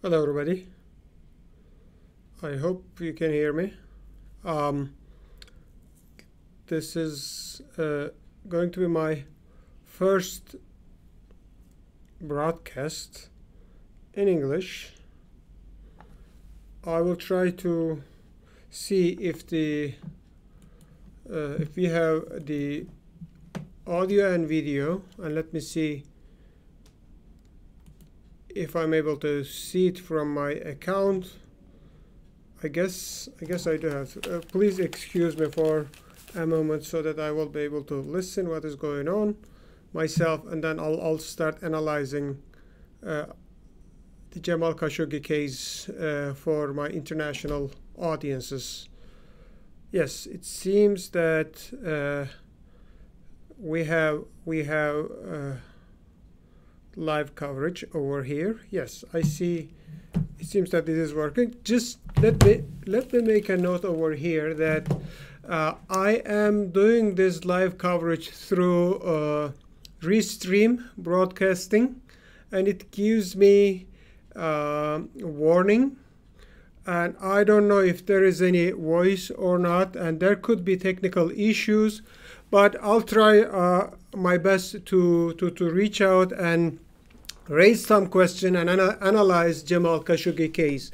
Hello, everybody. I hope you can hear me. Um, this is going to be my first broadcast in English. I will try to see if if we have the audio and video, and let me see if I'm able to see it from my account. I guess I do have to. Please excuse me for a moment so that I will be able to listen what is going on myself, and then I'll start analyzing the Jamal Khashoggi case for my international audiences. Yes, it seems that we have live coverage over here. Yes, I see. It seems that this is working. Just let me make a note over here that I am doing this live coverage through Restream broadcasting, and it gives me warning, and I don't know if there is any voice or not, and there could be technical issues, but I'll try my best to reach out and raise some question and analyze Jamal Khashoggi case.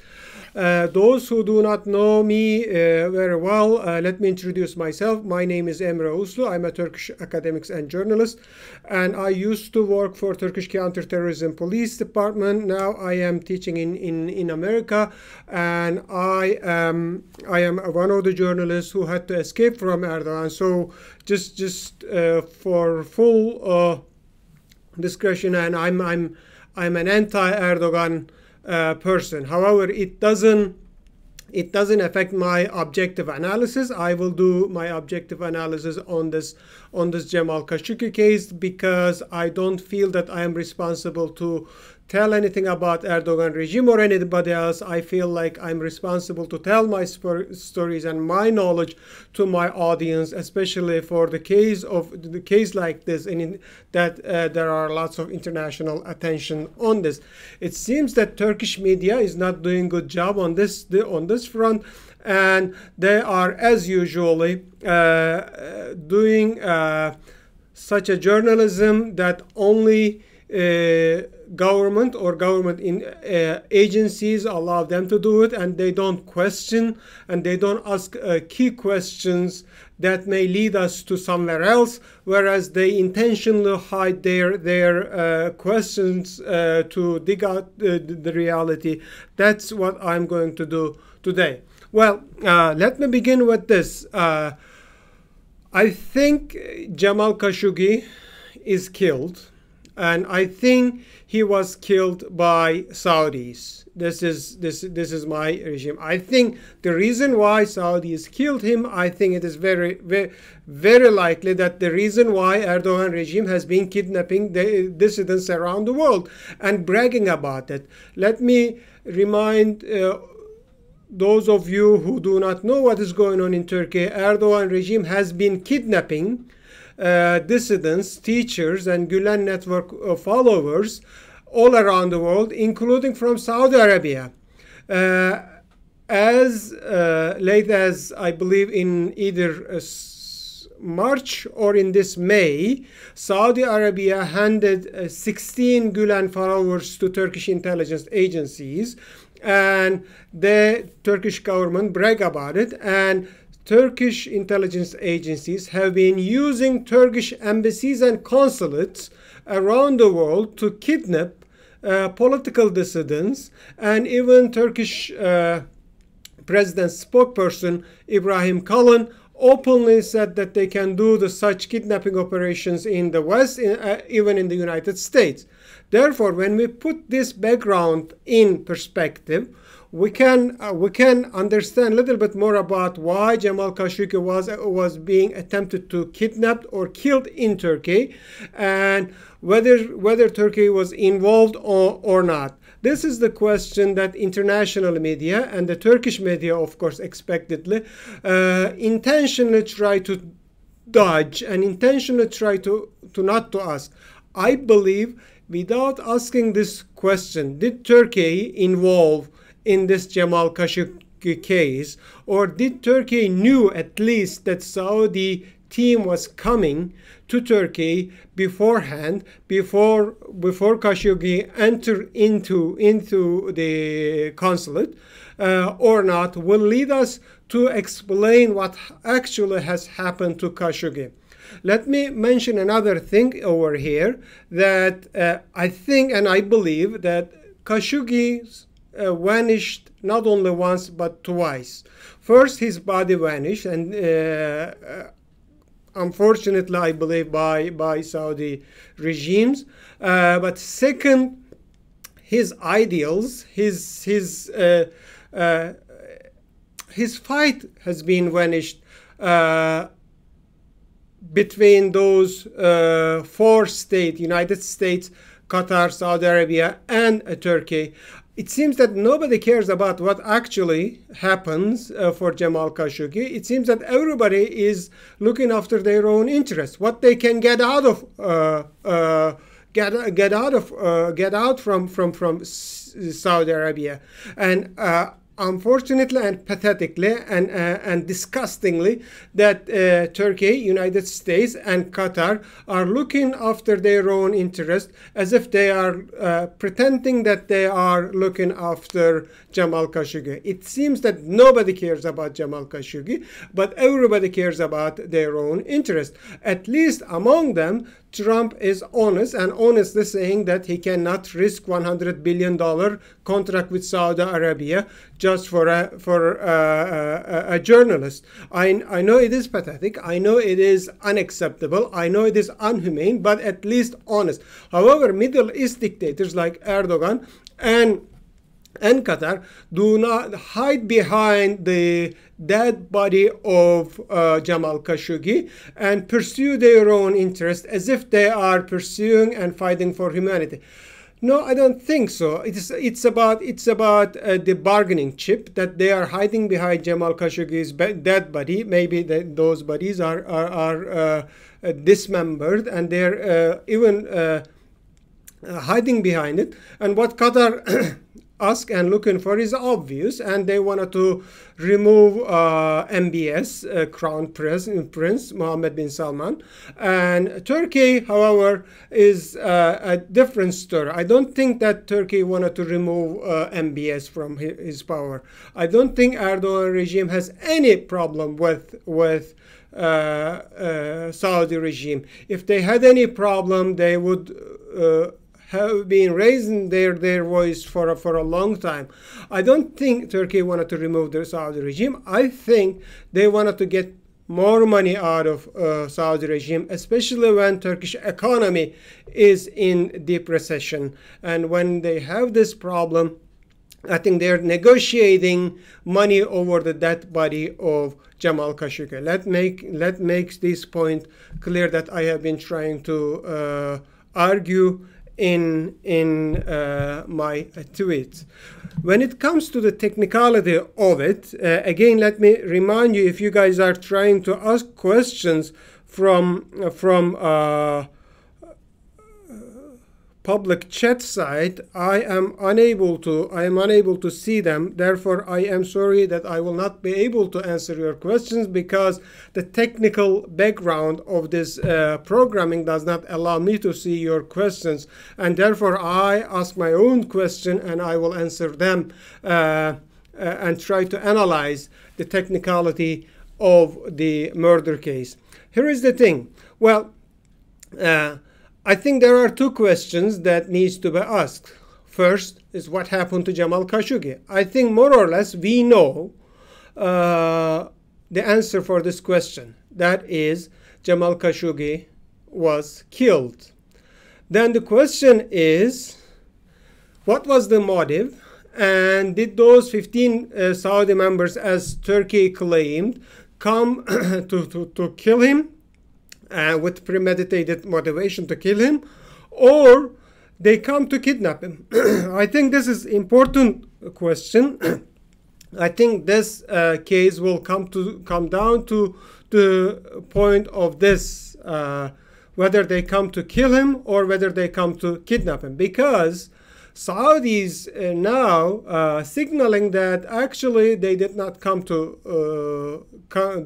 Those who do not know me very well, let me introduce myself. My name is Emre Uslu. I'm a Turkish academic and journalist, and I used to work for Turkish Counterterrorism Police Department. Now I am teaching in America, and I am one of the journalists who had to escape from Erdogan. So just for full discretion, and I'm an anti-Erdogan person. However, it doesn't affect my objective analysis. I will do my objective analysis on this Jamal Khashoggi case because I don't feel that I am responsible to tell anything about Erdogan regime or anybody else. I feel like I'm responsible to tell my stories and my knowledge to my audience, especially for the case like this, and that there are lots of international attention on this. It seems that Turkish media is not doing good job on this front, and they are, as usually, doing such a journalism that only government or government agencies allow them to do it, and they don't question and they don't ask key questions that may lead us to somewhere else, whereas they intentionally hide their questions to dig out the reality. That's what I'm going to do today. Well, let me begin with this. I think Jamal Khashoggi is killed, and I think he was killed by Saudis. This is my regime. I think the reason why Saudis killed him, I think it is very likely that the reason why Erdogan regime has been kidnapping the dissidents around the world and bragging about it. Let me remind those of you who do not know what is going on in Turkey. Erdogan regime has been kidnapping dissidents, teachers, and Gulen network followers all around the world, including from Saudi Arabia. As late as, I believe, in either March or in this May, Saudi Arabia handed 16 Gulen followers to Turkish intelligence agencies, and the Turkish government brag about it, and Turkish intelligence agencies have been using Turkish embassies and consulates around the world to kidnap political dissidents, and even Turkish president's spokesperson Ibrahim Kalın openly said that they can do such kidnapping operations in the West, even in the United States. Therefore, when we put this background in perspective, we can understand a little bit more about why Jamal Khashoggi was being attempted to kidnap or killed in Turkey, and whether Turkey was involved or not. This is the question that international media and the Turkish media, of course, expectedly, intentionally try to dodge and intentionally try to not to ask. I believe without asking this question, did Turkey involve in this Jamal Khashoggi case, or did Turkey knew at least that Saudi team was coming to Turkey beforehand, before Khashoggi entered into the consulate, or not, will lead us to explain what actually has happened to Khashoggi. Let me mention another thing over here, that I think and I believe that Khashoggi vanished not only once but twice. First, his body vanished, and unfortunately, I believe by Saudi regimes. But second, his ideals, his fight has been vanished between those four states: United States, Qatar, Saudi Arabia, and Turkey. It seems that nobody cares about what actually happens for Jamal Khashoggi. It seems that everybody is looking after their own interests, what they can get out of get out from Saudi Arabia, and unfortunately and pathetically and disgustingly, that Turkey, United States, and Qatar are looking after their own interest, as if they are pretending that they are looking after Jamal Khashoggi. It seems that nobody cares about Jamal Khashoggi, but everybody cares about their own interest. At least among them, Trump is honest, and honestly saying that he cannot risk $100 billion contract with Saudi Arabia just for a journalist. I know it is pathetic. I know it is unacceptable. I know it is inhumane, but at least honest. However, Middle East dictators like Erdogan and Qatar do not hide behind the dead body of Jamal Khashoggi and pursue their own interest as if they are pursuing and fighting for humanity. No, I don't think so. It's about the bargaining chip that they are hiding behind Jamal Khashoggi's dead body. Maybe those bodies are dismembered, and they're even hiding behind it. And what Qatar ask and looking for is obvious, and they wanted to remove MBS, Crown Prince Mohammed bin Salman. And Turkey, however, is a different story. I don't think that Turkey wanted to remove MBS from his power. I don't think Erdogan regime has any problem with Saudi regime. If they had any problem, they would have been raising their voice for a long time. I don't think Turkey wanted to remove the Saudi regime. I think they wanted to get more money out of Saudi regime, especially when Turkish economy is in deep recession. And when they have this problem, I think they're negotiating money over the dead body of Jamal Khashoggi. Let make this point clear that I have been trying to argue in my tweets. When it comes to the technicality of it, again, let me remind you, if you guys are trying to ask questions from public chat site, I am unable to see them. Therefore, I am sorry that I will not be able to answer your questions, because the technical background of this programming does not allow me to see your questions, and therefore I ask my own question and I will answer them and try to analyze the technicality of the murder case. Here is the thing. Well, I think there are two questions that needs to be asked. First is what happened to Jamal Khashoggi. I think more or less we know the answer for this question. That is, Jamal Khashoggi was killed. Then the question is, what was the motive? And did those 15 Saudi members, as Turkey claimed, come to kill him? With premeditated motivation to kill him, or they come to kidnap him? I think this is important question. I think this case will come down to the point of this. whether they come to kill him or whether they come to kidnap him, because Saudis now signaling that actually they did not come to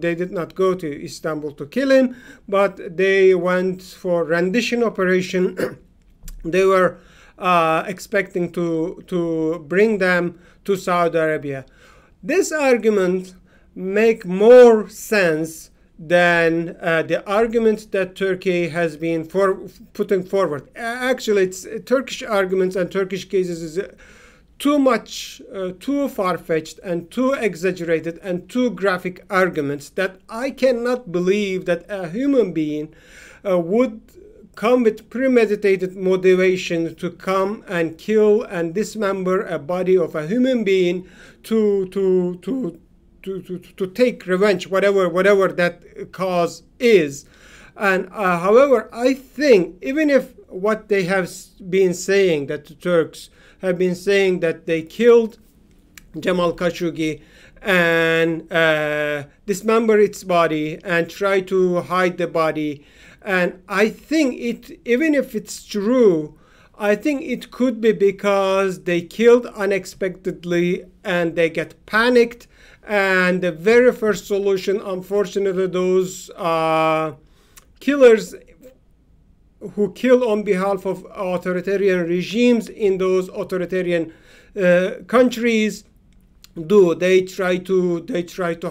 they did not go to Istanbul to kill him, but they went for rendition operation. They were expecting to bring them to Saudi Arabia. This argument make more sense than the arguments that Turkey has been putting forward. Actually, it's Turkish arguments and Turkish cases is too much, too far-fetched and too exaggerated and too graphic arguments that I cannot believe that a human being would come with premeditated motivation to come and kill and dismember a body of a human being to take revenge, whatever that cause is. And however, I think even if what they have been saying, that the Turks have been saying that they killed Jamal Khashoggi and dismember its body and try to hide the body, and I think even if it's true, I think it could be because they killed unexpectedly and they get panicked. And the very first solution, unfortunately, those killers who kill on behalf of authoritarian regimes in those authoritarian countries do. They try to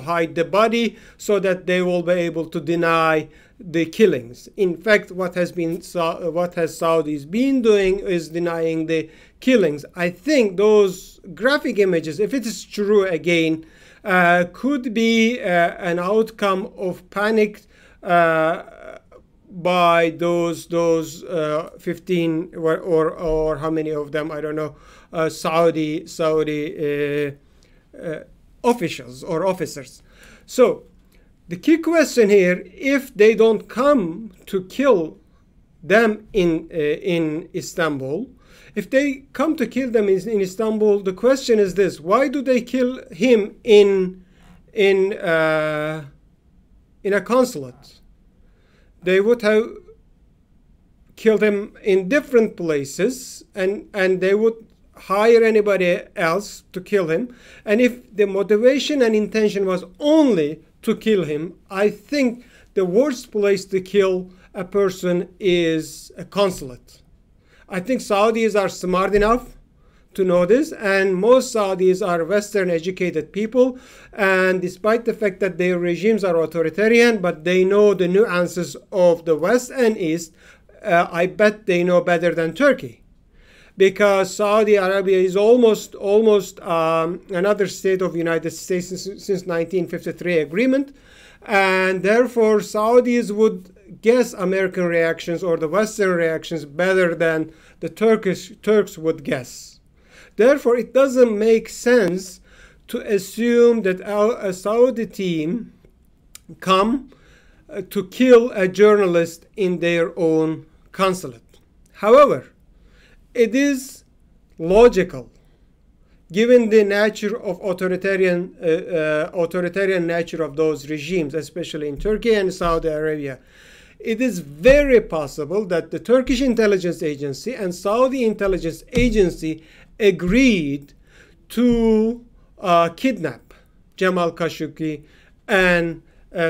hide the body so that they will be able to deny the killings. In fact, what has Saudis been doing is denying the killings. I think those graphic images, if it is true again, could be an outcome of panic by those 15 or how many of them, I don't know, Saudi officials or officers. So the key question here, if they don't come to kill them in Istanbul, if they come to kill them in Istanbul, the question is this: why do they kill him in a consulate? They would have killed him in different places, and they would hire anybody else to kill him. And if the motivation and intention was only to kill him, I think the worst place to kill a person is a consulate. I think Saudis are smart enough to know this, and most Saudis are Western educated people, and despite the fact that their regimes are authoritarian, but they know the nuances of the West and East. I bet they know better than Turkey, because Saudi Arabia is almost another state of the United States since 1953 agreement, and therefore Saudis would guess American reactions or the Western reactions better than the Turks would guess. Therefore, it doesn't make sense to assume that a Saudi team come to kill a journalist in their own consulate. However, it is logical, given the nature of authoritarian nature of those regimes, especially in Turkey and Saudi Arabia. It is very possible that the Turkish intelligence agency and Saudi intelligence agency agreed to kidnap Jamal Khashoggi and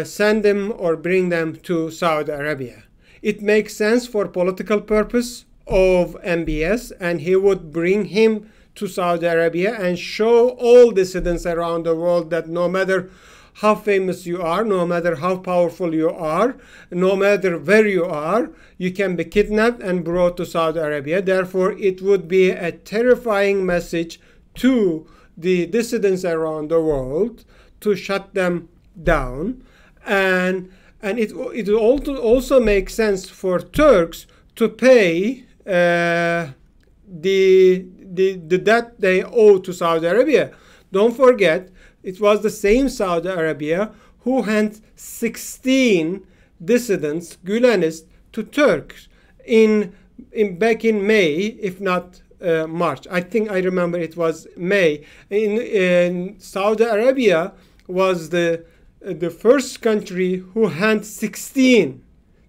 send them or bring them to Saudi Arabia. It makes sense for political purpose of MBS, and he would bring him to Saudi Arabia and show all dissidents around the world that no matter how famous you are, no matter how powerful you are, no matter where you are, you can be kidnapped and brought to Saudi Arabia. Therefore, it would be a terrifying message to the dissidents around the world to shut them down. And it also makes sense for Turks to pay the debt they owe to Saudi Arabia. Don't forget, it was the same Saudi Arabia who handed 16 dissidents, Gulenists, to Turks back in May, if not March. I think I remember it was May. In Saudi Arabia was the first country who handed 16,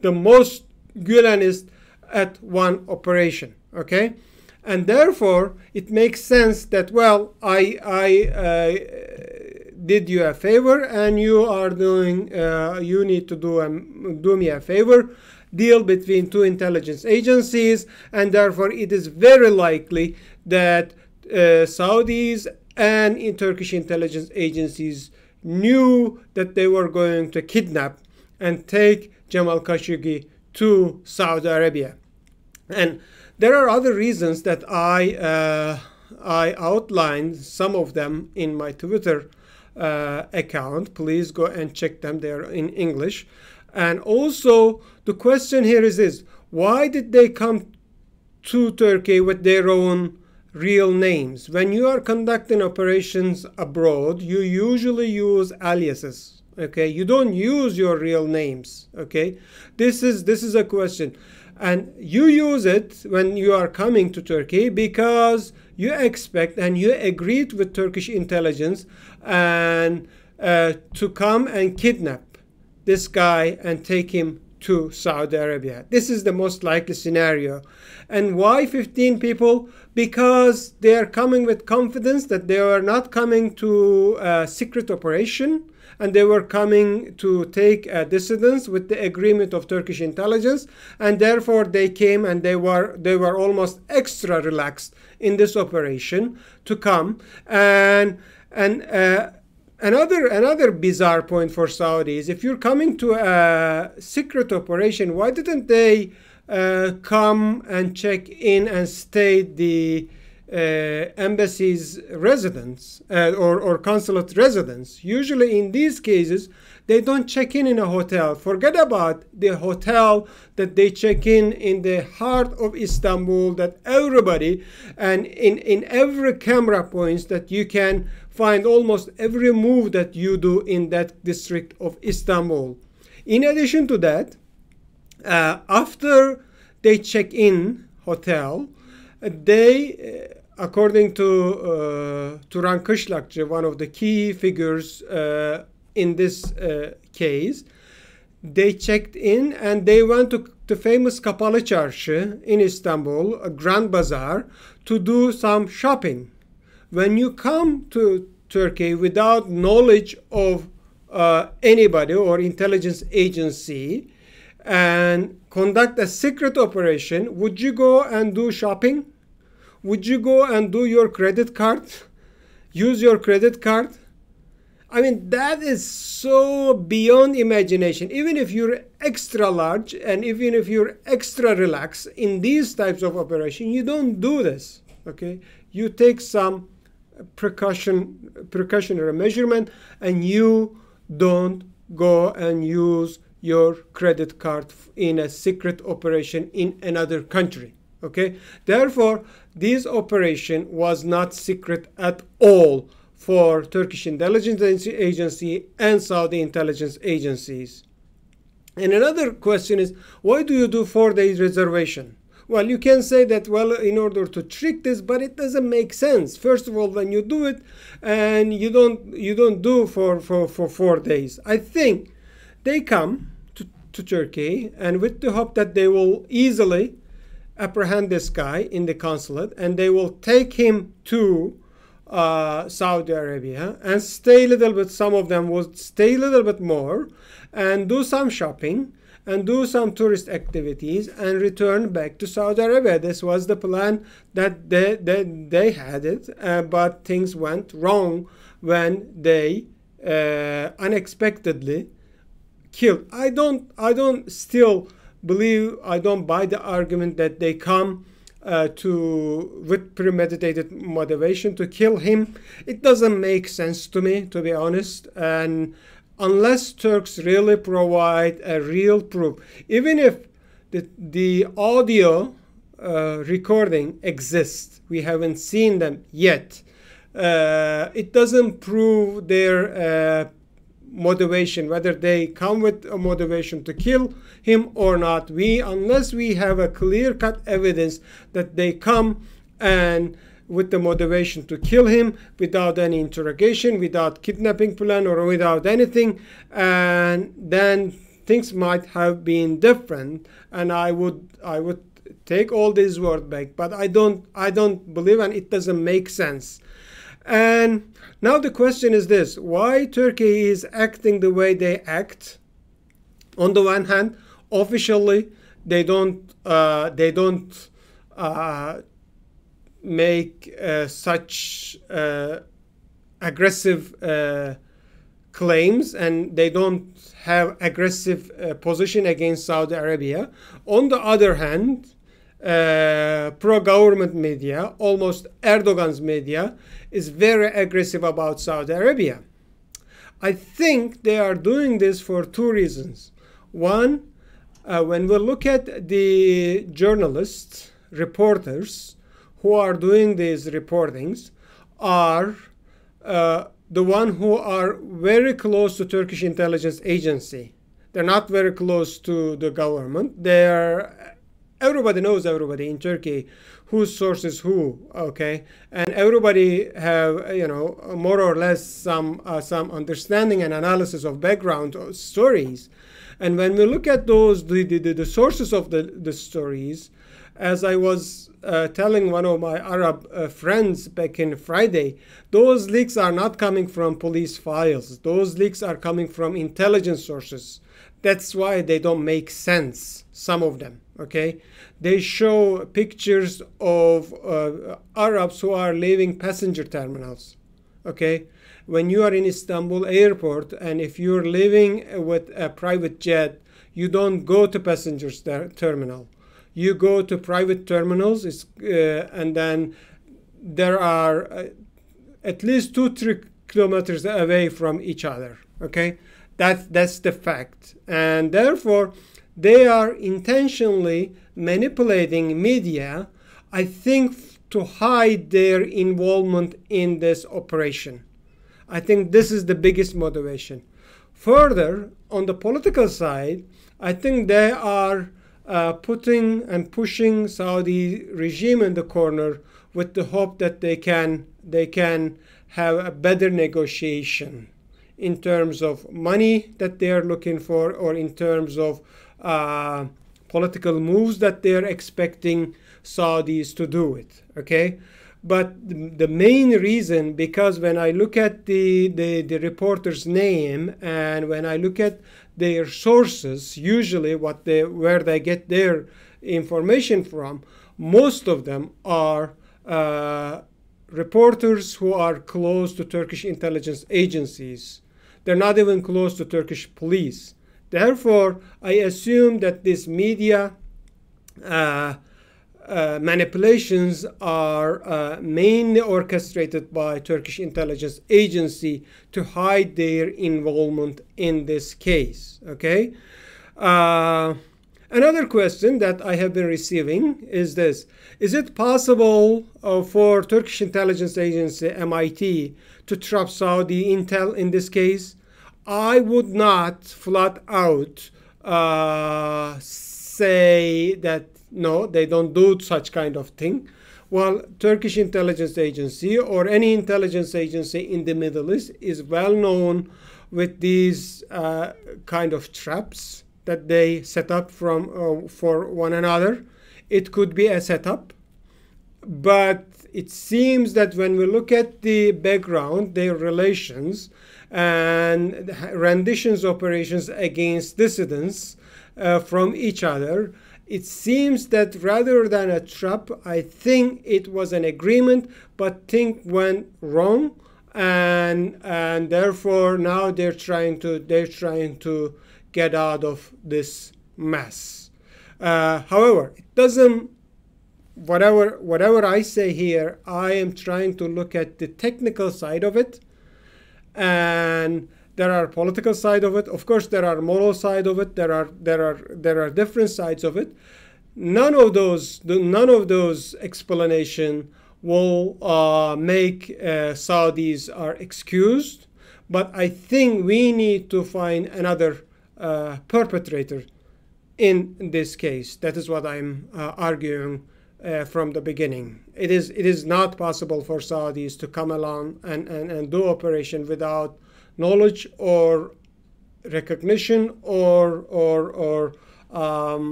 the most Gulenist at one operation. Okay, and therefore it makes sense that, well, I did you a favor, and you are doing you need to do me a favor, deal between two intelligence agencies, and therefore it is very likely that Saudis and Turkish intelligence agencies knew that they were going to kidnap and take Jamal Khashoggi to Saudi Arabia. And there are other reasons that I outlined some of them in my Twitter account. Please go and check them. They are in English. And also the question here is this: why did they come to Turkey with their own real names? When you are conducting operations abroad, you usually use aliases. Okay, you don't use your real names. Okay, this is a question, and you use it when you are coming to Turkey because you expect and you agreed with Turkish intelligence and to come and kidnap this guy and take him to Saudi Arabia. This is the most likely scenario. And why 15 people? Because they are coming with confidence that they are not coming to a secret operation, and they were coming to take dissidents with the agreement of Turkish intelligence, and therefore they came and they were almost extra relaxed in this operation to come. And another bizarre point for Saudis: if you're coming to a secret operation, why didn't they come and check in and stay the embassy's residence or consulate residence? Usually in these cases, they don't check in a hotel. Forget about the hotel that they check in the heart of Istanbul, that everybody, and in every camera points that you can find almost every move that you do in that district of Istanbul. In addition to that, after they check in hotel, they, according to Turan Kışlakçı, one of the key figures in this case, they checked in and they went to the famous Kapalı Çarşı in Istanbul, a Grand Bazaar, to do some shopping. When you come to Turkey without knowledge of anybody or intelligence agency and conduct a secret operation, would you go and do shopping? Would you go and do your credit card? Use your credit card? I mean, that is so beyond imagination. Even if you're extra large and even if you're extra relaxed in these types of operation, you don't do this. Okay, you take some precautionary measurement, and you don't go and use your credit card in a secret operation in another country. Okay, therefore this operation was not secret at all for Turkish intelligence agency and Saudi intelligence agencies. And another question is, why do you do 4-day reservation? Well, you can say that, well, in order to trick this, but it doesn't make sense. First of all, when you do it, and you don't do for 4 days. I think they come to Turkey and with the hope that they will easily apprehend this guy in the consulate, and they will take him to Saudi Arabia and stay a little bit. Some of them will stay a little bit more and do some shopping and do some tourist activities and return back to Saudi Arabia. This was the plan that they had it, but things went wrong when they unexpectedly killed. I don't buy the argument that they come with premeditated motivation to kill him. It doesn't make sense to me, to be honest. And unless Turks really provide a real proof, even if the audio recording exists, we haven't seen them yet, it doesn't prove their motivation, whether they come with a motivation to kill him or not. Unless we have a clear-cut evidence that they come and with the motivation to kill him without any interrogation, without kidnapping plan or without anything, and then things might have been different, and I would take all these words back. But I don't believe, and it doesn't make sense. And now the question is this: why Turkey is acting the way they act? On the one hand, officially they don't make such aggressive claims, and they don't have aggressive position against Saudi Arabia. On the other hand, pro-government media, almost Erdogan's media, is very aggressive about Saudi Arabia. I think they are doing this for two reasons. One, when we look at the journalists, reporters who are doing these reportings, are the one who are very close to Turkish intelligence agency. They're not very close to the government. Everybody knows everybody in Turkey, whose source is who, okay? And everybody have, more or less some understanding and analysis of background stories. And when we look at those, the sources of the stories, as I was telling one of my Arab friends back in Friday, those leaks are not coming from police files. Those leaks are coming from intelligence sources. That's why they don't make sense, some of them, okay? They show pictures of Arabs who are leaving passenger terminals, okay? When you are in Istanbul airport, and if you're leaving with a private jet, you don't go to passengers terminal. You go to private terminals, and then there are at least 2-3 kilometers away from each other, okay? That's the fact. And therefore, they are intentionally manipulating media, I think, to hide their involvement in this operation. I think this is the biggest motivation. Further, on the political side, I think they are putting and pushing Saudi regime in the corner with the hope that they can have a better negotiation in terms of money that they are looking for, or in terms of political moves that they are expecting Saudis to do it, okay? But the main reason, because when I look at the reporter's name, and when I look at their sources, usually where they get their information from, most of them are reporters who are close to Turkish intelligence agencies. They're not even close to Turkish police. Therefore, I assume that this media manipulations are mainly orchestrated by Turkish intelligence agency to hide their involvement in this case, okay? Another question that I have been receiving is this: is it possible for Turkish intelligence agency, MIT, to trap Saudi intel in this case? I would not flat out say that no, they don't do such kind of thing. Well, Turkish intelligence agency or any intelligence agency in the Middle East is well known with these kind of traps that they set up for one another. It could be a setup, but it seems that when we look at the background, their relations and renditions operations against dissidents from each other, it seems that rather than a trap, I think it was an agreement, but things went wrong, and therefore now they're trying to get out of this mess. However, it doesn't. Whatever I say here, I am trying to look at the technical side of it, and there are political side of it. Of course, there are moral side of it. There are different sides of it. None of those explanation will make Saudis are excused. But I think we need to find another perpetrator in this case. That is what I'm arguing from the beginning. It is not possible for Saudis to come along and do operation without knowledge or recognition or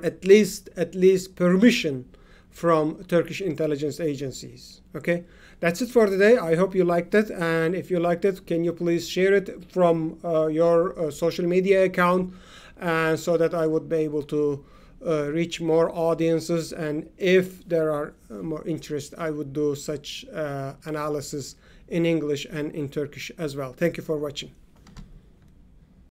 at least permission from Turkish intelligence agencies. Okay, that's it for today. I hope you liked it, and if you liked it, can you please share it from your social media account, and so that I would be able to reach more audiences, and if there are more interest, I would do such analysis in English and in Turkish as well. Thank you for watching.